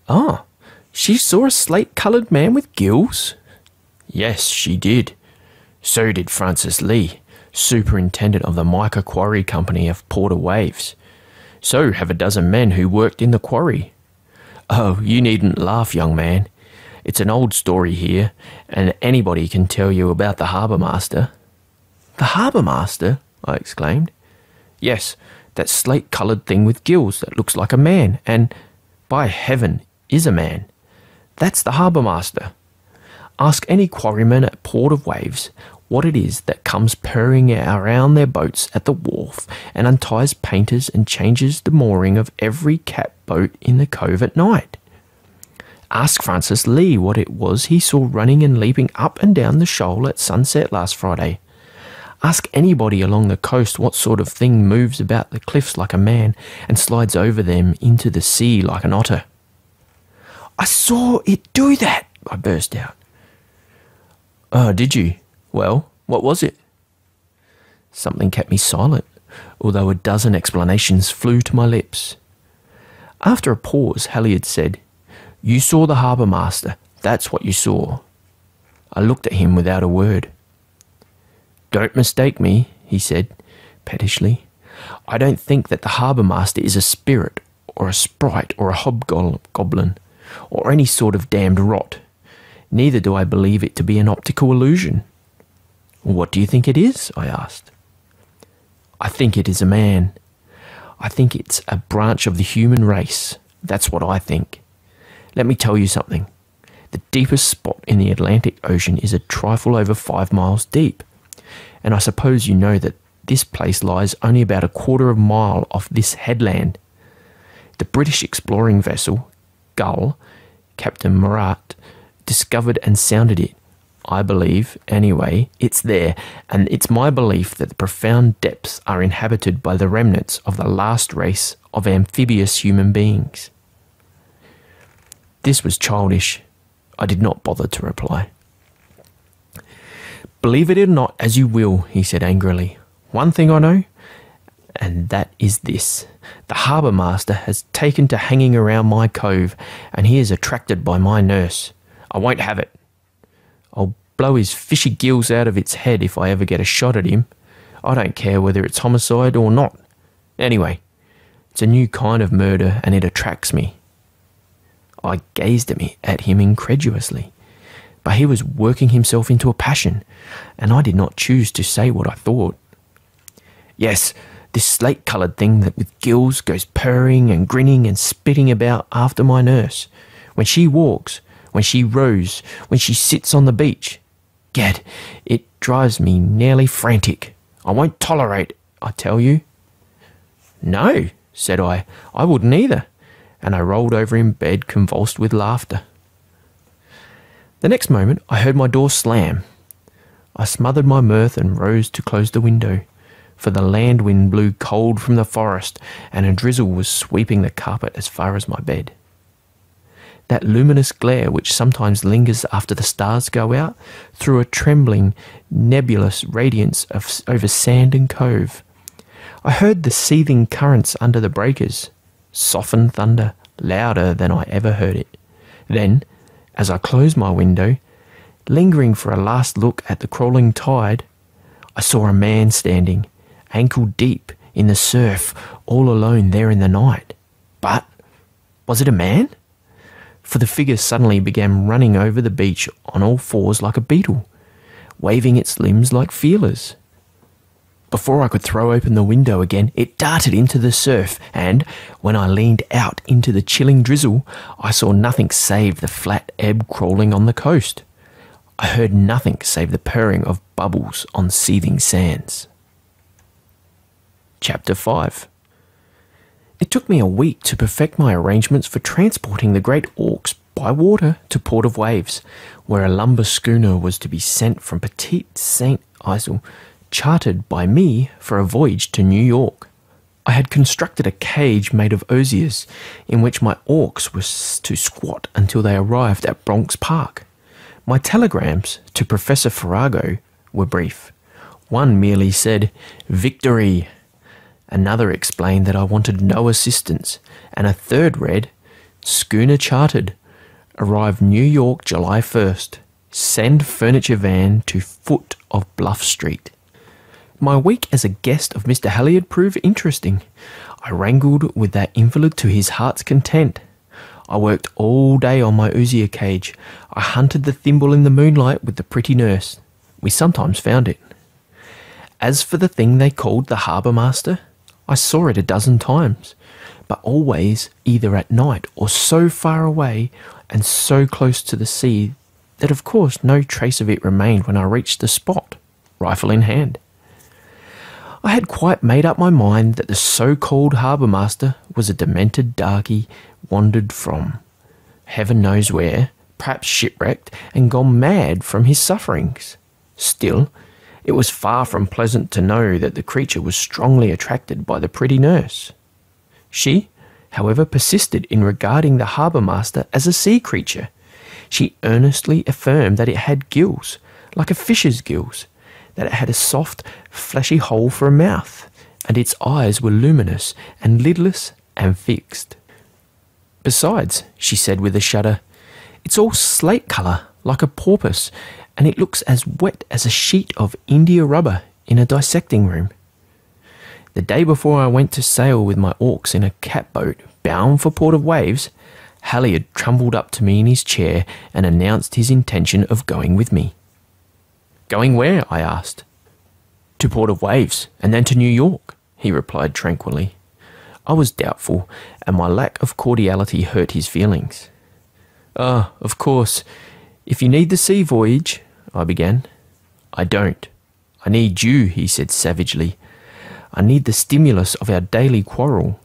"Ah, she saw a slate-coloured man with gills?" "Yes, she did. So did Francis Lee, superintendent of the Mica Quarry Company of Porter Waves. So have a dozen men who worked in the quarry. Oh, you needn't laugh, young man. It's an old story here, and anybody can tell you about the harbour master." "The harbour master?" I exclaimed. "Yes, that slate-coloured thing with gills that looks like a man, and, by heaven, is a man. That's the harbour master. Ask any quarryman at Port of Waves what it is that comes purring around their boats at the wharf and unties painters and changes the mooring of every cat boat in the cove at night. Ask Francis Lee what it was he saw running and leaping up and down the shoal at sunset last Friday. Ask anybody along the coast what sort of thing moves about the cliffs like a man and slides over them into the sea like an otter." "I saw it do that," I burst out. "Oh, did you? Well, what was it?" Something kept me silent, although a dozen explanations flew to my lips. After a pause, Halliard said, "You saw the harbour master. That's what you saw." I looked at him without a word. "Don't mistake me," he said, pettishly. "I don't think that the harbour master is a spirit, or a sprite, or a hobgoblin, or any sort of damned rot. Neither do I believe it to be an optical illusion." "What do you think it is?" I asked. "I think it is a man. I think it's a branch of the human race. That's what I think. Let me tell you something. The deepest spot in the Atlantic Ocean is a trifle over 5 miles deep, and I suppose you know that this place lies only about a quarter of a mile off this headland. The British exploring vessel, Gull, Captain Murat, discovered and sounded it. I believe, anyway, it's there, and it's my belief that the profound depths are inhabited by the remnants of the last race of amphibious human beings." This was childish. I did not bother to reply. "Believe it or not as you will," he said angrily. "One thing I know, and that is this. The harbour master has taken to hanging around my cove, and he is attracted by my nurse. I won't have it. I'll blow his fishy gills out of its head if I ever get a shot at him. I don't care whether it's homicide or not. Anyway, it's a new kind of murder, and it attracts me." I gazed at him incredulously, but he was working himself into a passion, and I did not choose to say what I thought. "Yes, this slate-coloured thing that with gills goes purring and grinning and spitting about after my nurse. When she walks, when she rows, when she sits on the beach. Gad, it drives me nearly frantic. I won't tolerate it, I tell you." "No," said I. I wouldn't either. And I rolled over in bed, convulsed with laughter. The next moment, I heard my door slam. I smothered my mirth and rose to close the window, for the land wind blew cold from the forest and a drizzle was sweeping the carpet as far as my bed. That luminous glare which sometimes lingers after the stars go out threw a trembling, nebulous radiance over sand and cove. I heard the seething currents under the breakers, softened thunder, louder than I ever heard it. Then, as I closed my window, lingering for a last look at the crawling tide, I saw a man standing, ankle deep in the surf, all alone there in the night. But was it a man? For the figure suddenly began running over the beach on all fours like a beetle, waving its limbs like feelers. Before I could throw open the window again, it darted into the surf, and when I leaned out into the chilling drizzle, I saw nothing save the flat ebb crawling on the coast. I heard nothing save the purring of bubbles on seething sands. Chapter 5. It took me a week to perfect my arrangements for transporting the great Auks by water to Port of Waves, where a lumber schooner was to be sent from Petite Saint Isle, chartered by me for a voyage to New York. I had constructed a cage made of osiers, in which my Auks were to squat until they arrived at Bronx Park. My telegrams to Professor Farrago were brief. One merely said, "Victory." Another explained that I wanted no assistance, and a third read, "Schooner chartered. Arrive New York July 1st. Send furniture van to foot of Bluff Street." My week as a guest of Mr. Halliard proved interesting. I wrangled with that invalid to his heart's content. I worked all day on my osier cage. I hunted the thimble in the moonlight with the pretty nurse. We sometimes found it. As for the thing they called the harbour master, I saw it a dozen times, but always either at night or so far away and so close to the sea that of course no trace of it remained when I reached the spot, rifle in hand. I had quite made up my mind that the so-called harbour master was a demented darky wandered from heaven knows where, perhaps shipwrecked and gone mad from his sufferings. Still, it was far from pleasant to know that the creature was strongly attracted by the pretty nurse. She, however, persisted in regarding the harbour master as a sea creature. She earnestly affirmed that it had gills, like a fish's gills, that it had a soft, fleshy hole for a mouth, and its eyes were luminous and lidless and fixed. Besides, she said with a shudder, it's all slate colour, like a porpoise, and it looks as wet as a sheet of India rubber in a dissecting room. The day before I went to sail with my Auks in a catboat bound for Port of Waves, Halliard trundled up to me in his chair and announced his intention of going with me. "Going where?" I asked. "To Port of Waves, and then to New York," he replied tranquilly. I was doubtful, and my lack of cordiality hurt his feelings. "Ah, of course, if you need the sea voyage," I began. "I don't. I need you," he said savagely. "I need the stimulus of our daily quarrel.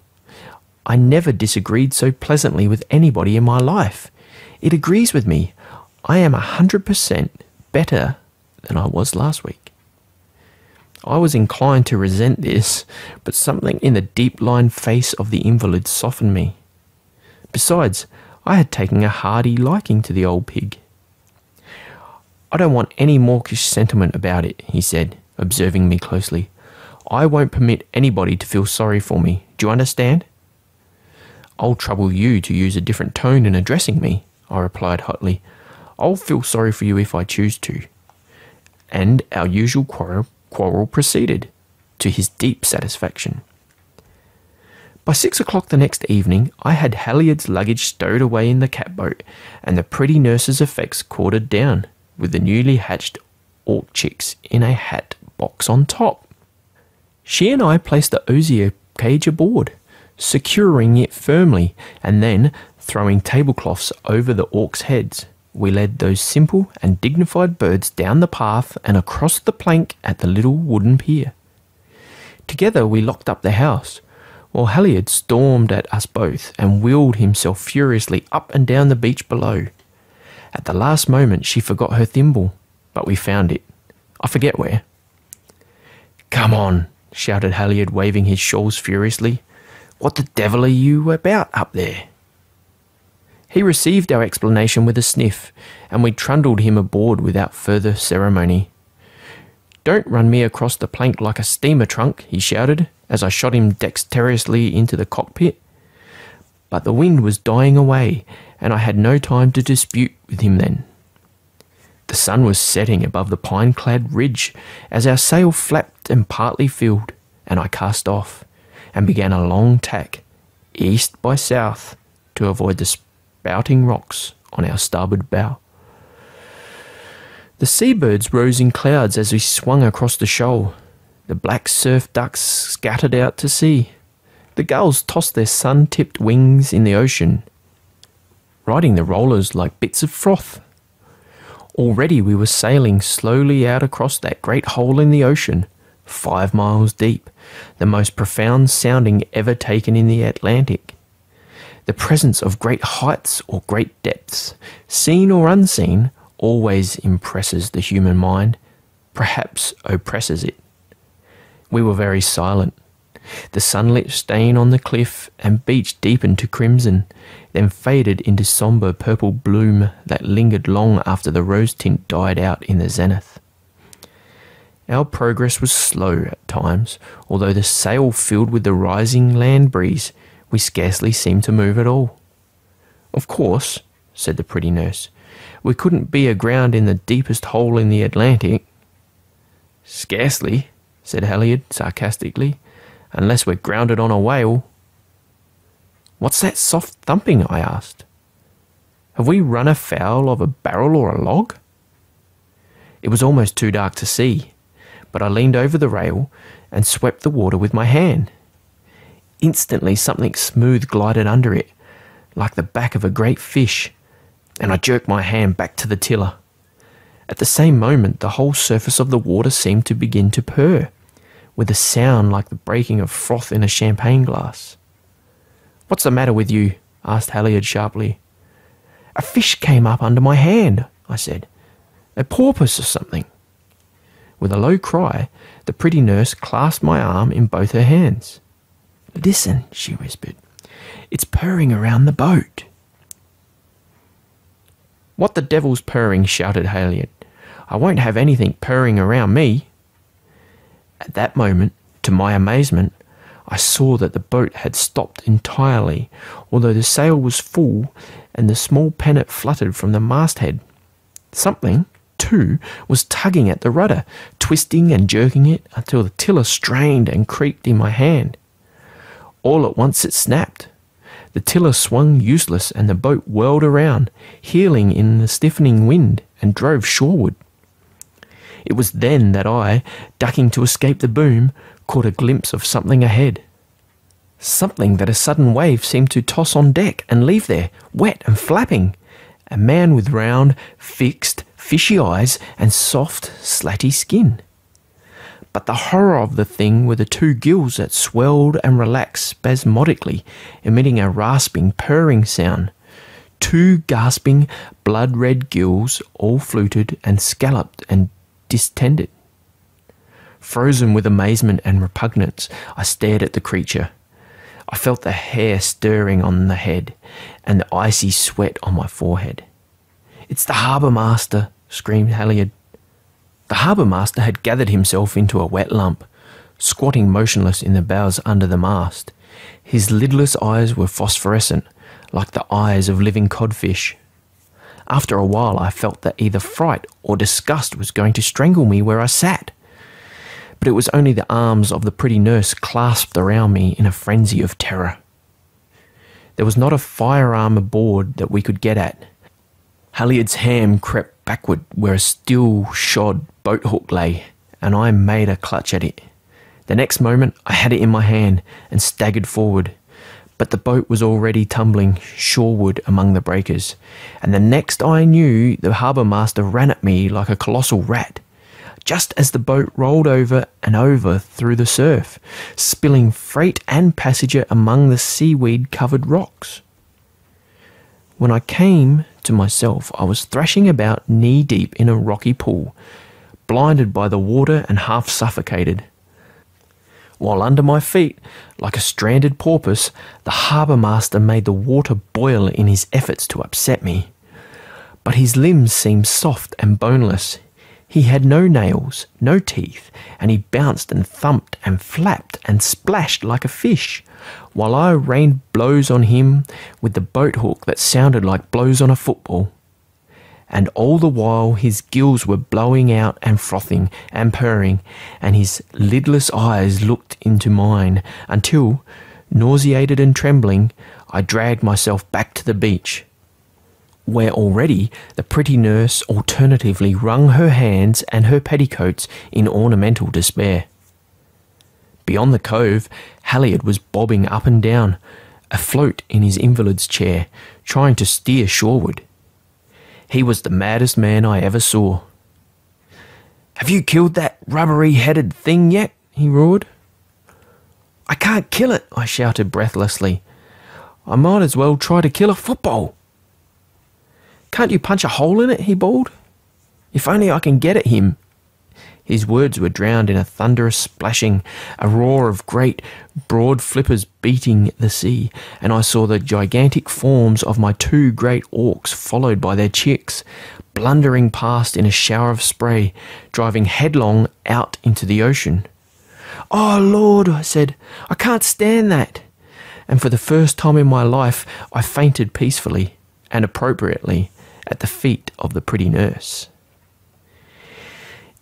I never disagreed so pleasantly with anybody in my life. It agrees with me. I am 100% better than I was last week." I was inclined to resent this, but something in the deep-lined face of the invalid softened me. Besides, I had taken a hearty liking to the old pig. "I don't want any mawkish sentiment about it," he said, observing me closely. "I won't permit anybody to feel sorry for me. Do you understand?" "I'll trouble you to use a different tone in addressing me," I replied hotly. "I'll feel sorry for you if I choose to." And our usual quarrel proceeded, to his deep satisfaction. By 6 o'clock the next evening, I had Halliard's luggage stowed away in the catboat, and the pretty nurse's effects corded down, with the newly hatched Auk chicks in a hat box on top. She and I placed the osier cage aboard, securing it firmly, and then, throwing tablecloths over the Auks' heads, we led those simple and dignified birds down the path and across the plank at the little wooden pier. Together we locked up the house, while Halliard stormed at us both and wheeled himself furiously up and down the beach below. At the last moment she forgot her thimble, but we found it. I forget where. "Come on," shouted Halliard, waving his shawls furiously. "What the devil are you about up there?" He received our explanation with a sniff, and we trundled him aboard without further ceremony. "Don't run me across the plank like a steamer trunk," he shouted, as I shot him dexterously into the cockpit. But the wind was dying away, and I had no time to dispute with him then. The sun was setting above the pine-clad ridge as our sail flapped and partly filled, and I cast off, and began a long tack, east by south, to avoid the spouting rocks on our starboard bow. The seabirds rose in clouds as we swung across the shoal. The black surf ducks scattered out to sea. The gulls tossed their sun-tipped wings in the ocean, riding the rollers like bits of froth. Already we were sailing slowly out across that great hole in the ocean, 5 miles deep, the most profound sounding ever taken in the Atlantic. The presence of great heights or great depths, seen or unseen, always impresses the human mind, perhaps oppresses it. We were very silent. The sunlit stain on the cliff and beach deepened to crimson, then faded into sombre purple bloom that lingered long after the rose tint died out in the zenith. Our progress was slow at times, although the sail filled with the rising land breeze, we scarcely seemed to move at all. "Of course," said the pretty nurse, "we couldn't be aground in the deepest hole in the Atlantic." "Scarcely," said Halliard sarcastically, "unless we're grounded on a whale." "What's that soft thumping?" I asked. "Have we run afoul of a barrel or a log?" It was almost too dark to see, but I leaned over the rail and swept the water with my hand. Instantly something smooth glided under it, like the back of a great fish, and I jerked my hand back to the tiller. At the same moment the whole surface of the water seemed to begin to purr, with a sound like the breaking of froth in a champagne glass. "What's the matter with you?" asked Halliard sharply. "A fish came up under my hand," I said. "A porpoise or something." With a low cry, the pretty nurse clasped my arm in both her hands. "Listen," she whispered. "It's purring around the boat." "What the devil's purring?" shouted Halliard. "I won't have anything purring around me." At that moment, to my amazement, I saw that the boat had stopped entirely, although the sail was full and the small pennant fluttered from the masthead. Something, too, was tugging at the rudder, twisting and jerking it until the tiller strained and creaked in my hand. All at once it snapped. The tiller swung useless and the boat whirled around, heeling in the stiffening wind, and drove shoreward. It was then that I, ducking to escape the boom, caught a glimpse of something ahead. Something that a sudden wave seemed to toss on deck and leave there, wet and flapping. A man with round, fixed, fishy eyes and soft, slatty skin. But the horror of the thing were the 2 gills that swelled and relaxed spasmodically, emitting a rasping, purring sound. 2 gasping, blood-red gills, all fluted and scalloped and distended. Frozen with amazement and repugnance, I stared at the creature. I felt the hair stirring on the head and the icy sweat on my forehead. "It's the harbour master!" screamed Halliard. The harbour master had gathered himself into a wet lump, squatting motionless in the bows under the mast. His lidless eyes were phosphorescent, like the eyes of living codfish. After a while I felt that either fright or disgust was going to strangle me where I sat. But it was only the arms of the pretty nurse clasped around me in a frenzy of terror. There was not a firearm aboard that we could get at. Halliard's hand crept backward where a steel-shod boat hook lay, and I made a clutch at it. The next moment I had it in my hand and staggered forward, but the boat was already tumbling shoreward among the breakers, and the next I knew the harbour master ran at me like a colossal rat. just as the boat rolled over and over through the surf, spilling freight and passenger among the seaweed-covered rocks. When I came to myself, I was thrashing about knee-deep in a rocky pool, blinded by the water and half suffocated. While under my feet, like a stranded porpoise, the harbour master made the water boil in his efforts to upset me. But his limbs seemed soft and boneless. He had no nails, no teeth, and he bounced and thumped and flapped and splashed like a fish, while I rained blows on him with the boat hook that sounded like blows on a football. And all the while his gills were blowing out and frothing and purring, and his lidless eyes looked into mine, until, nauseated and trembling, I dragged myself back to the beach, where already the pretty nurse alternatively wrung her hands and her petticoats in ornamental despair. Beyond the cove, Halliard was bobbing up and down, afloat in his invalid's chair, trying to steer shoreward. He was the maddest man I ever saw. "Have you killed that rubbery-headed thing yet?" he roared. "I can't kill it," I shouted breathlessly. "I might as well try to kill a football." "Can't you punch a hole in it?" he bawled. "If only I can get at him." His words were drowned in a thunderous splashing, a roar of great, broad flippers beating the sea, and I saw the gigantic forms of my 2 great orcs, followed by their chicks, blundering past in a shower of spray, driving headlong out into the ocean. "Oh, Lord," I said, "I can't stand that." And for the first time in my life, I fainted peacefully and appropriately at the feet of the pretty nurse.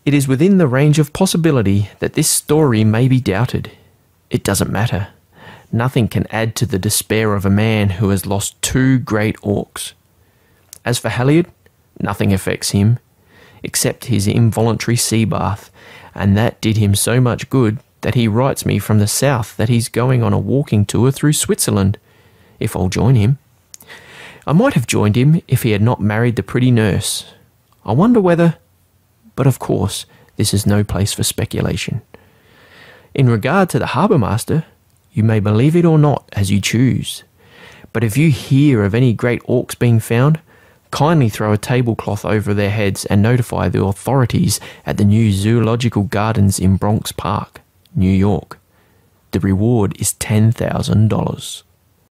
It is within the range of possibility that this story may be doubted. It doesn't matter. Nothing can add to the despair of a man who has lost 2 great orcs. As for Halliard, nothing affects him, except his involuntary sea bath, and that did him so much good that he writes me from the south that he's going on a walking tour through Switzerland, if I'll join him. I might have joined him if he had not married the pretty nurse. I wonder whether... But of course, this is no place for speculation. In regard to the harbour master, you may believe it or not as you choose. But if you hear of any great orcs being found, kindly throw a tablecloth over their heads and notify the authorities at the new Zoological Gardens in Bronx Park, New York. The reward is $10,000.